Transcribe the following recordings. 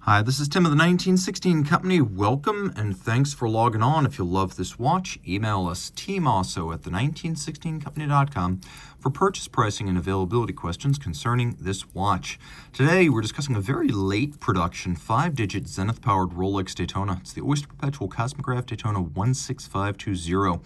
Hi, this is Tim of the 1916 Company. Welcome and thanks for logging on. If you love this watch, email us Team Mosso at the1916company.com for purchase pricing and availability questions concerning this watch. Today, we're discussing a very late production 5-digit Zenith-powered Rolex Daytona. It's the Oyster Perpetual Cosmograph Daytona 16520.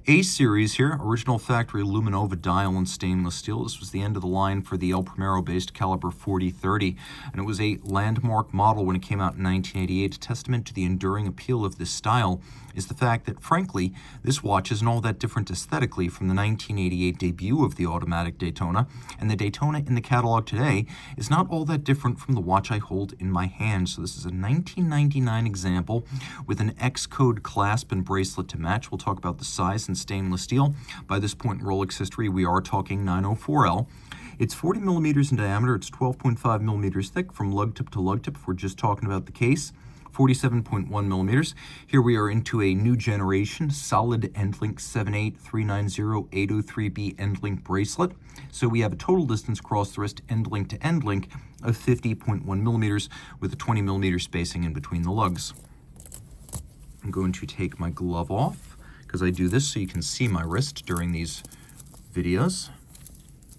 A series here, original factory Luminova dial and stainless steel. This was the end of the line for the El Primero-based caliber 4030, and it was a landmark model when it came out in 1988. A testament to the enduring appeal of this style is the fact that, frankly, this watch isn't all that different aesthetically from the 1988 debut of the automatic Daytona, and the Daytona in the catalog today is not all that different from the watch I hold in my hand. So this is a 1999 example with an X-code clasp and bracelet to match. We'll talk about the size and stainless steel. By this point in Rolex history, we are talking 904L. It's 40 millimeters in diameter. It's 12.5 millimeters thick from lug tip to lug tip if we're just talking about the case. 47.1 millimeters. Here we are into a new generation solid end-link 78390-803B end-link bracelet. So we have a total distance across the wrist end-link to end-link of 50.1 millimeters with a 20 millimeter spacing in between the lugs. I'm going to take my glove off because I do this so you can see my wrist during these videos.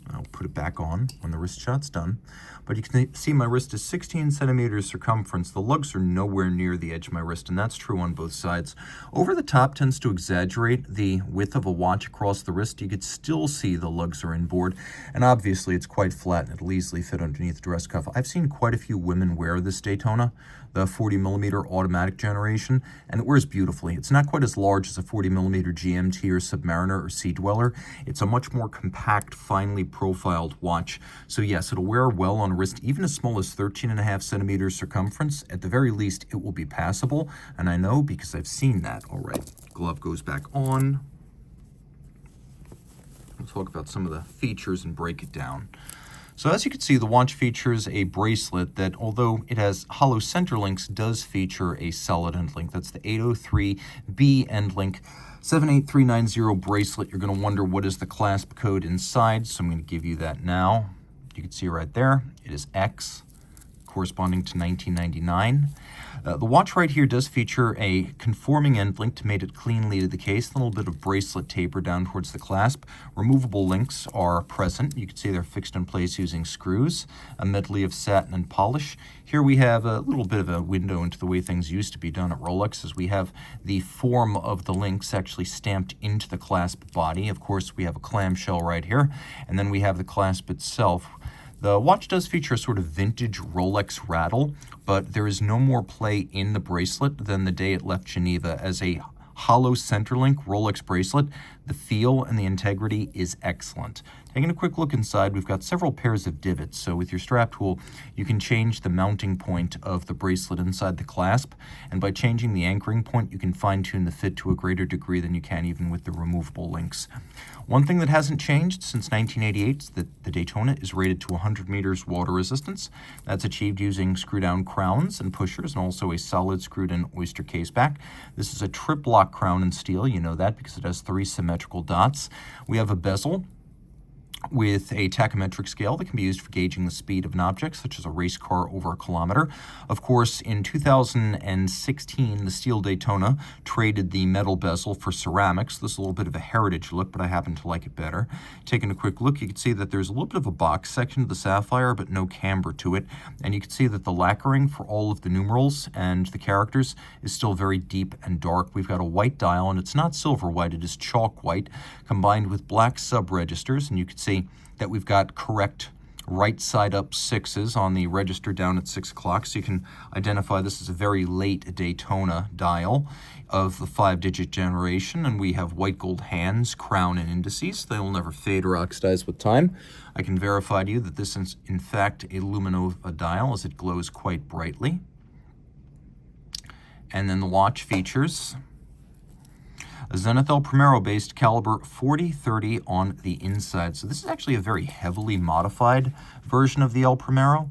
I'll put it back on when the wrist shot's done. But you can see my wrist is 16 centimeters circumference. The lugs are nowhere near the edge of my wrist, and that's true on both sides. Over the top tends to exaggerate the width of a watch across the wrist. You could still see the lugs are inboard, and obviously it's quite flat and it'll easily fit underneath the dress cuff. I've seen quite a few women wear this Daytona, the 40 millimeter automatic generation, and it wears beautifully. It's not quite as large as a 40 millimeter GMT or Submariner or Sea Dweller. It's a much more compact, finely profiled watch. So yes, it'll wear well on a wrist even as small as 13.5 centimeters circumference. At the very least, it will be passable, and I know because I've seen that. All right, glove goes back on. We'll talk about some of the features and break it down. So as you can see, the watch features a bracelet that, although it has hollow center links, does feature a solid end link. That's the 803B end link. 78390 bracelet. You're going to wonder what is the clasp code inside, so I'm going to give you that now. You can see right there, it is X, corresponding to 1999. The watch right here does feature a conforming end link to make it cleanly to the case, a little bit of bracelet taper down towards the clasp. Removable links are present. You can see they're fixed in place using screws, a medley of satin and polish. Here we have a little bit of a window into the way things used to be done at Rolex, as we have the form of the links actually stamped into the clasp body. Of course, we have a clamshell right here, and then we have the clasp itself. The watch does feature a sort of vintage Rolex rattle, but there is no more play in the bracelet than the day it left Geneva. As a hollow centerlink Rolex bracelet, the feel and the integrity is excellent. Taking a quick look inside, we've got several pairs of divots. So with your strap tool, you can change the mounting point of the bracelet inside the clasp, and by changing the anchoring point, you can fine-tune the fit to a greater degree than you can even with the removable links. One thing that hasn't changed since 1988 is that the Daytona is rated to 100 meters water resistance. That's achieved using screw-down crowns and pushers, and also a solid screwed-in oyster case back. This is a trip-lock crown in steel. You know that because it has 3 symmetrical dots. We have a bezel with a tachymetric scale that can be used for gauging the speed of an object, such as a race car over a kilometer. Of course, in 2016, the steel Daytona traded the metal bezel for ceramics. This is a little bit of a heritage look, but I happen to like it better. Taking a quick look, you can see that there's a little bit of a box section to the sapphire, but no camber to it. And you can see that the lacquering for all of the numerals and the characters is still very deep and dark. We've got a white dial, and it's not silver white, it is chalk white, combined with black sub-registers, and you can see that we've got correct right side up 6s on the register down at 6 o'clock, so you can identify this as a very late Daytona dial of the 5-digit generation, and we have white gold hands, crown, and indices. They will never fade or oxidize with time. I can verify to you that this is in fact a Luminova dial, as it glows quite brightly. And then the watch features a Zenith El Primero-based caliber 4030 on the inside. So this is actually a very heavily modified version of the El Primero.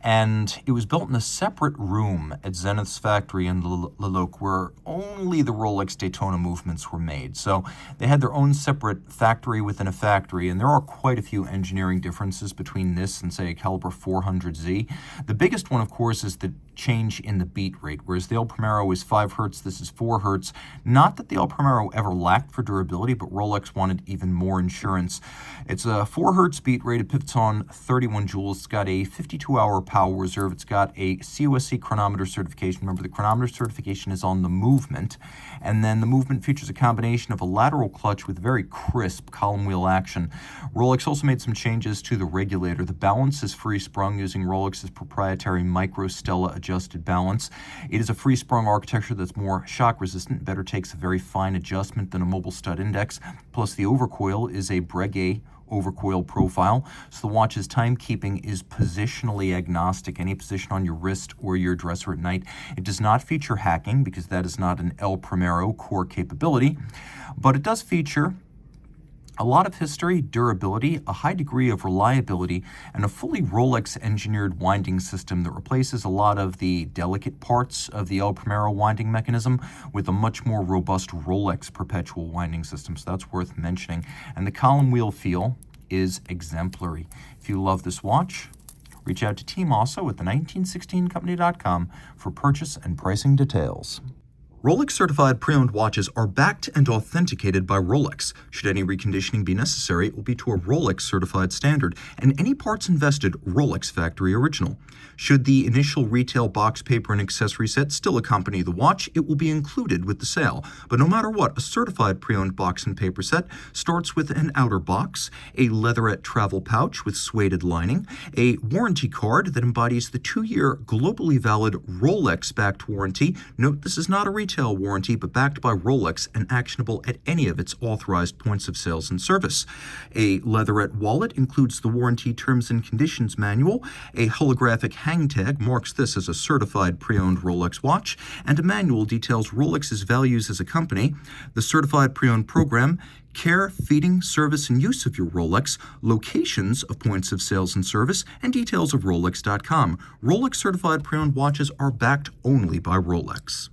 And it was built in a separate room at Zenith's factory in Leloc, where only the Rolex Daytona movements were made. So they had their own separate factory within a factory, and there are quite a few engineering differences between this and, say, a caliber 400Z. The biggest one, of course, is the change in the beat rate. Whereas the El Primero is 5 hertz, this is 4 hertz. Not that the El Primero ever lacked for durability, but Rolex wanted even more insurance. It's a 4 hertz beat rate. It pivots on 31 joules. It's got a 52-hour power reserve. It's got a COSC chronometer certification. Remember, the chronometer certification is on the movement. And then the movement features a combination of a lateral clutch with very crisp column wheel action. Rolex also made some changes to the regulator. The balance is free sprung using Rolex's proprietary Micro Stella adjusted balance. It is a free sprung architecture that's more shock resistant, better takes a very fine adjustment than a mobile stud index. Plus, the overcoil is a Breguet overcoil profile, so the watch's timekeeping is positionally agnostic, any position on your wrist or your dresser at night. It does not feature hacking because that is not an El Primero core capability, but it does feature a lot of history, durability, a high degree of reliability, and a fully Rolex-engineered winding system that replaces a lot of the delicate parts of the El Primero winding mechanism with a much more robust Rolex perpetual winding system, so that's worth mentioning. And the column wheel feel is exemplary. If you love this watch, reach out to Team Mosso at the1916company.com for purchase and pricing details. Rolex certified pre-owned watches are backed and authenticated by Rolex. Should any reconditioning be necessary, it will be to a Rolex certified standard, and any parts invested Rolex factory original. Should the initial retail box, paper, and accessory set still accompany the watch, it will be included with the sale. But no matter what, a certified pre-owned box and paper set starts with an outer box, a leatherette travel pouch with suede lining, a warranty card that embodies the 2-year globally valid Rolex-backed warranty. Note, this is not a retail warranty, but backed by Rolex and actionable at any of its authorized points of sales and service. A leatherette wallet includes the warranty terms and conditions manual. A holographic hang tag marks this as a certified pre-owned Rolex watch, and a manual details Rolex's values as a company. The certified pre-owned program, care, feeding, service, and use of your Rolex, locations of points of sales and service, and details of Rolex.com. Rolex certified pre-owned watches are backed only by Rolex.